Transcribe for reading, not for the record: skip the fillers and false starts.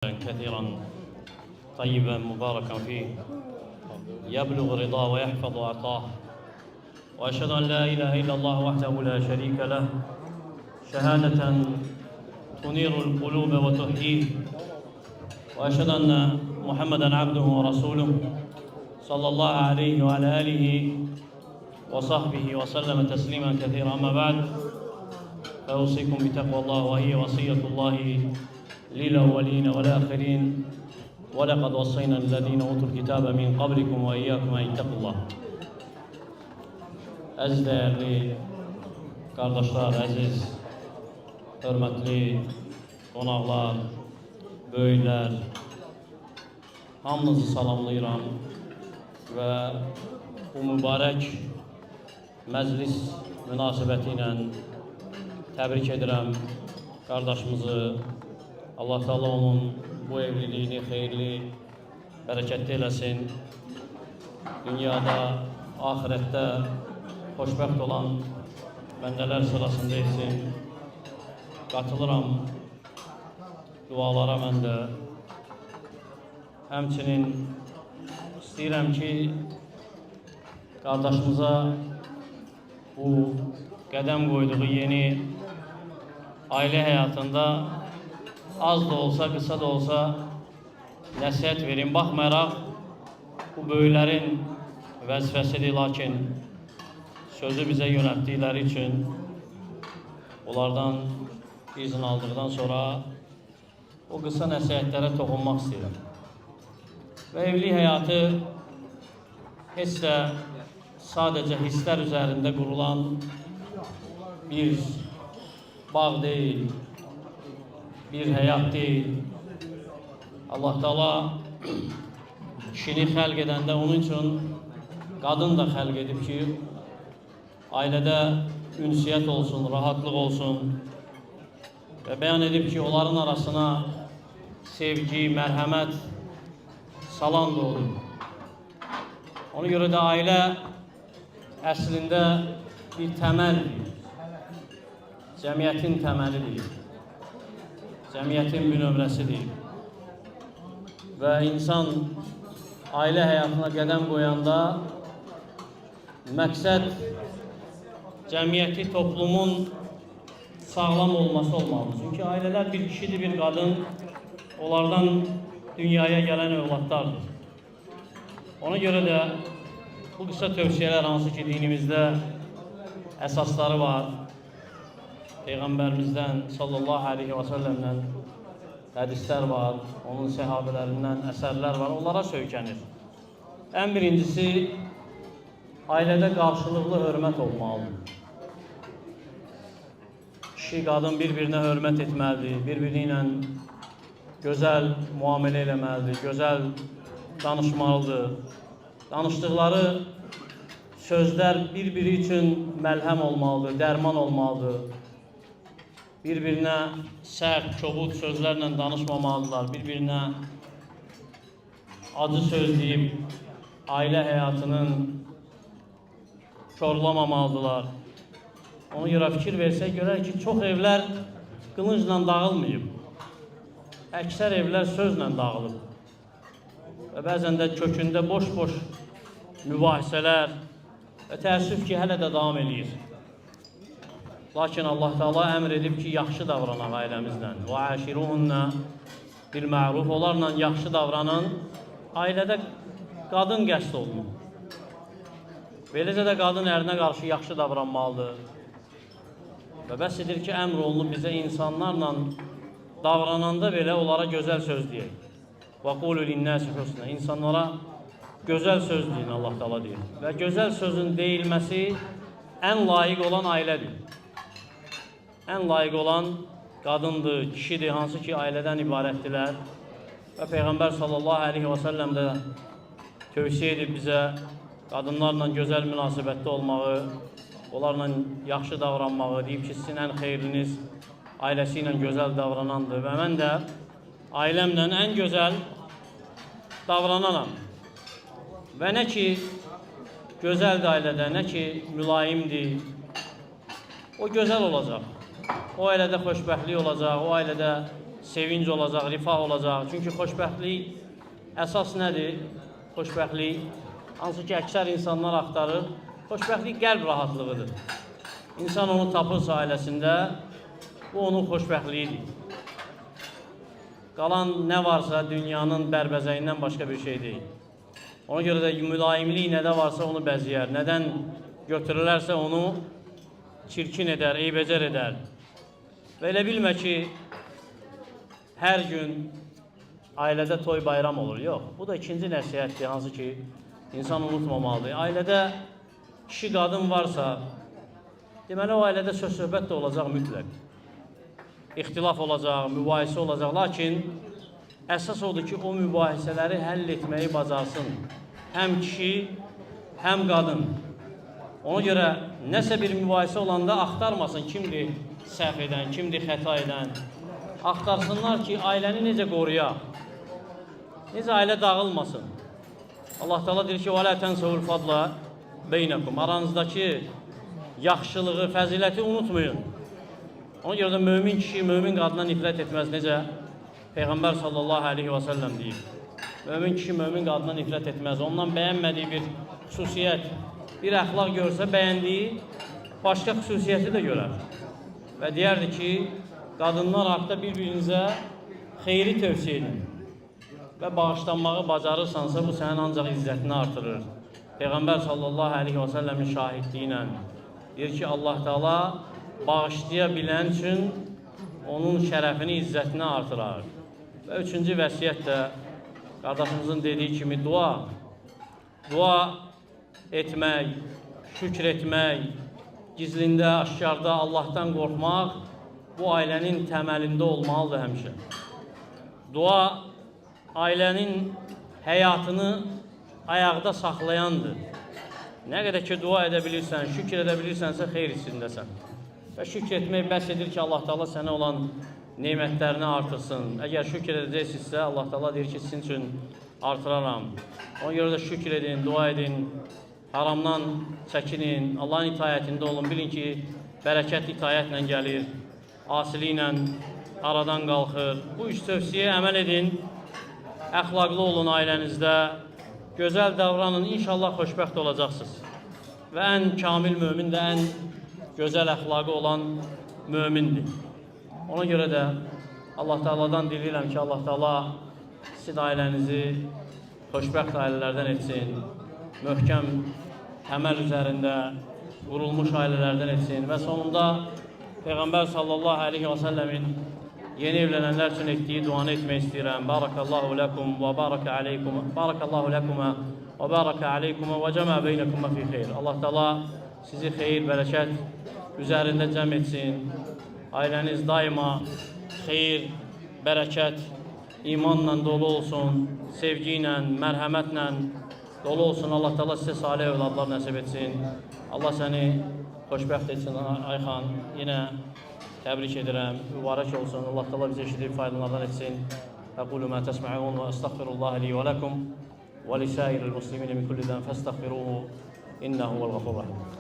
كثيرا طيبا مباركا فيه يبلغ رضاه ويحفظ عطاه، وأشهد أن لا إله إلا الله وحده لا شريك له شهادة تنير القلوب وتحييه، وأشهد أن محمدا عبده ورسوله صلى الله عليه وعلى آله وصحبه وسلم تسليما كثيرا. أما بعد، فأوصيكم بتقوى الله، وهي وصية الله للأولين والآخرين، ولقد وصينا الذين أوتوا الكتاب من قبلكم وإياكم أن اتقوا الله. Əziz değerli kardeşler, əziz, hörmətli qonaqlar, böyüklər, hamınızı salamlayıram və bu mübarək məclis münasibəti ilə təbrik edirəm qardaşımızı. Allah Teala onun bu evliliğini xeyirli, bərəkətli eləsin. Dünyada, ahirette xoşbəxt olan bəndələr sırasında etsin. Qatılıram dualara mən də. Həmçinin istəyirəm ki, qardaşımıza bu qədəm qoyduğu yeni ailə həyatında az da olsa, qısa da olsa nəsihət verin. Baxmayaraq, bu böyüklərin vəzifəsidir, lakin sözü bizə yönəltdikləri üçün onlardan izin aldıqdan sonra o qısa nəsihətlərə toxunmaq istəyirəm. Və evlilik həyatı heç də sadəcə hisslər üzərində qurulan bir bağ deyil, bir həyat deyil. Allah Teala kişini xəlq edəndə onun üçün qadın da xəlq edib ki, ailədə ünsiyyət olsun, rahatlıq olsun və bəyan edib ki, onların arasına sevgi, mərhəmət salan da olur. Ona görə də ailə əslində bir təməldir, cəmiyyətin təməlidir, cəmiyyətin bir nömrəsidir və insan ailə həyatına qədəm qoyanda məqsəd cəmiyyəti, toplumun sağlam olması olmalıdır. Çünki ailələr bir kişidir, bir qadın, onlardan dünyaya gələn övladlardır. Ona görə də bu qısa tövsiyələr, hansı ki dinimizdə əsasları var, Peyğəmbərimizdən sallallahu aleyhi və səlləmdən hədislər var, onun səhabələrindən əsərlər var, onlara söykənir. Ən birincisi, ailədə qarşılıqlı hörmət olmalıdır. Kişi, qadın bir-birinə hörmət etməlidir, bir-biri ilə gözəl müamilə eləməlidir, gözəl danışmalıdır. Danışdıqları sözlər bir-biri üçün məlhəm olmalıdır, dərman olmalıdır. Bir-birinə sərt, kobud sözlərlə danışmamalıdırlar, bir-birinə acı söz deyib ailə həyatının korlamamalıdırlar. Ona görə fikir versək, görək ki, çox evlər qılıncla dağılmayıb. Əksər evlər sözlə dağılıb. Və bəzən də kökündə boş-boş mübahisələr və təəssüf ki, hələ də davam edir. Lakin Allah Teala əmr edib ki, yaxşı davranaq ailəmizlə. Və əşiruhunna bil ma'ruf, onlarla yaxşı davranın. Ailədə qadın qəsd olunur. Beləcə də qadın ərinə qarşı yaxşı davranmalıdır. Və bəs edir ki, əmr olunub bizə insanlarla davrananda belə onlara gözəl söz deyək. Və qulu linnəsi husna, insanlara gözəl söz deyin, Allah Teala deyir. Və gözəl sözün deyilməsi ən layiq olan ailədir. Ən layiq olan qadındır, kişidir, hansı ki ailədən ibarətdirlər. Və Peyğəmbər sallallahu aleyhi və səlləm də tövsiyə edib bizə qadınlarla gözəl münasibətdə olmağı, onlarla yaxşı davranmağı, deyib ki, sizin ən xeyirliniz ailəsi ilə gözəl davranandır. Və mən də ailəmlə ən gözəl davrananam. Və nə ki gözəldir ailədə, nə ki mülayimdir, o gözəl olacaq. O ailədə xoşbəxtlik olacaq, o ailədə sevinç olacaq, rifah olacaq. Çünki xoşbəxtlik əsas nədir? Xoşbəxtlik, hansı ki, əksər insanlar axtarır, xoşbəxtlik qəlb rahatlığıdır. İnsan onu tapırsa ailəsində, bu onun xoşbəxtliyidir. Qalan nə varsa dünyanın bərbəzəyindən başqa bir şey deyil. Ona görə də mülayimlik nədə varsa onu bəzəyər. Nədən götürülərsə onu çirkin edər, eybəcər edər. Və elə bilmə ki, hər gün ailədə toy bayram olur. Yox, bu da ikinci nəsihətdir, hansı ki, insan unutmamalıdır. Ailədə kişi, qadın varsa, deməli o ailədə söz-söhbət də olacaq mütləq. İxtilaf olacaq, mübahisə olacaq. Lakin əsas odur ki, o mübahisələri həll etməyi bacarsın. Həm kişi, həm qadın. Ona görə nəsə bir mübahisə olanda axtarmasın kimdir səhv edən, kimdir xəta edən. Axtarsınlar ki, ailəni necə qoruyaq, necə ailə dağılmasın. Allah Teala deyir ki, وَلَا تَنْسَوُ الْفَضْلَ بَيْنَكُمْ Aranızdakı yaxşılığı, fəziləti unutmayın. Ona görə də mömin kişi, mömin qadına nifrət etməz. Necə? Peyğəmbər sallallahu aleyhi və səlləm deyir. Mömin kişi, mömin qadına nifrət etməz. Ondan bəyənmədiyi bir xüsusiyyət, bir əxlaq görsə, bəyəndiyi başqa xüsusiyyəti də görər. Və deyərdi ki, qadınlar haqda bir-birinizə xeyri tövsiyə edin. Və bağışlanmağı bacarırsansa, bu sənin ancaq izzətini artırır. Peyğəmbər sallallahu aleyhi və səlləmin şahidliyi ilə deyir ki, Allah Teala bağışlaya bilən üçün onun şərəfini, izzətini artırar. Və üçüncü vəsiyyət də qardaşımızın dediyi kimi dua. Dua etmək, şükr etmək, gizlində, aşkarda Allahdan qorxmaq bu ailənin təməlində olmalıdır həmişə. Dua ailənin həyatını ayaqda saxlayandır. Nə qədər ki, dua edə bilirsən, şükr edə bilirsənsə, xeyr içindəsən. Və şükr etmək bəs edir ki, Allah Teala sənə olan neymətlərini artırsın. Əgər şükr edəcəksinizsə, Allah Teala deyir ki, sizin üçün artıraram. Ona görə də şükr edin, dua edin, haramdan çəkinin, Allahın itayətində olun. Bilin ki, bərəkət itayətlə gəlir, asiliklə aradan qalxır. Bu üç tövsiyəyə əməl edin, əxlaqlı olun ailənizdə, gözəl davranın, inşallah xoşbəxt olacaqsınız. Və ən kamil mömin də ən gözəl əxlaqı olan mömindir. Ona görə də Allah Teala'dan diləyirəm ki, Allah Teala sizin ailənizi xoşbəxt ailələrdən etsin, möhkəm təməl üzərində qurulmuş ailələrdən etsin və sonunda Peyğəmbər sallallahu aleyhi və səlləmin yeni evlənənlər üçün etdiyi duanı etmək istəyirəm. Barakallahu ləkum və barakə aleykum, barakallahu ləkumə və barakə aleykumə və cəmə beynəkumə fi xeyr. Allah Teala sizi xeyir, bərəkət üzərində cəm etsin. Ailəniz daima xeyir, bərəkət, imanla dolu olsun, sevgi ilə, mərhəmətlə dolu olsun. Allah Teala sizə salih övladlar nəsib etsin. Allah səni xoşbəxt etsin, Ayxan. Yenə təbrik edirəm, mübarək olsun. Allah Teala bizə eşidib faydalardan etsin. Əqulu mə təsmə'un və əstəğfirullah li və ləkum və lisəiril muslimin min kulli zəm fəstəğfiruhu innəhu vəl-ğafur rahim.